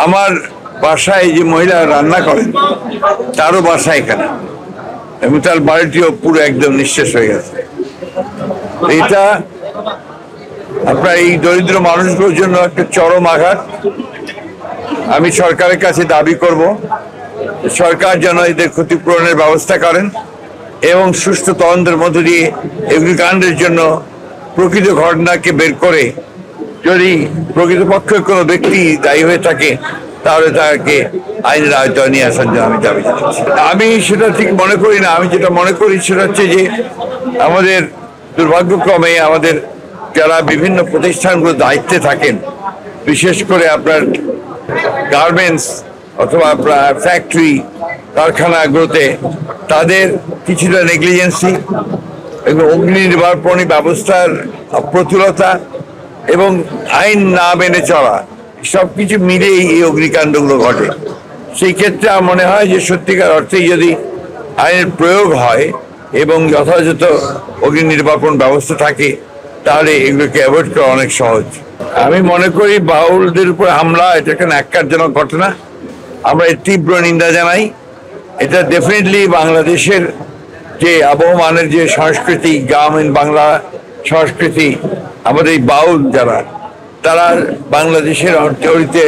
আমার বাসায় যে মহিলা রান্না করেন তারও বাসা এখানে, এবং তার বাড়িটিও পুরো একদম নিঃশেষ হয়ে গেছে। এটা আপনার এই দরিদ্র মানুষগুলোর জন্য একটা চরম আঘাত। আমি সরকারের কাছে দাবি করব সরকার যেন এদের ক্ষতিপূরণের ব্যবস্থা করেন এবং সুষ্ঠু তদন্তের মধ্য দিয়ে অগ্নিকাণ্ডের জন্য প্রকৃত ঘটনাকে বের করে যদি প্রকৃতপক্ষে কোনো ব্যক্তি দায়ী হয়ে থাকে তাহলে তাকে আইনের আওতায় নিয়ে আসার জন্য আমি দাবি জানাচ্ছি। আমি সেটা ঠিক মনে করি না। আমি যেটা মনে করি সেটা হচ্ছে যে আমাদের দুর্ভাগ্যক্রমে আমাদের যারা বিভিন্ন প্রতিষ্ঠানগুলো দায়িত্বে থাকেন, বিশেষ করে আপনার গার্মেন্টস অথবা আপনার ফ্যাক্টরি কারখানাগুলোতে, তাদের কিছুটা নেগলিজেন্সি এবং অগ্নি নির্বাপনী ব্যবস্থার প্রতুলতা এবং আইন না মেনে চলা, সবকিছু মিলেই এই অগ্নিকাণ্ডগুলো ঘটে। সেই ক্ষেত্রে আমার মনে হয় যে সত্যিকার অর্থেই যদি আইনের প্রয়োগ হয় এবং যথাযথ অগ্নি নির্বাপন ব্যবস্থা থাকে তাহলে এগুলোকে অ্যাভয়েড করা অনেক সহজ। আমি মনে করি বাউলদের উপর হামলা এটা একটা ন্যাক্কারজনক ঘটনা। আমরা এর তীব্র নিন্দা জানাই। এটা ডেফিনেটলি বাংলাদেশের যে আবহমানের যে সংস্কৃতি, গ্রামীণ বাংলা সংস্কৃতি, আমাদের এই বাউল যারা, তারা বাংলাদেশের অর্থনীতিতে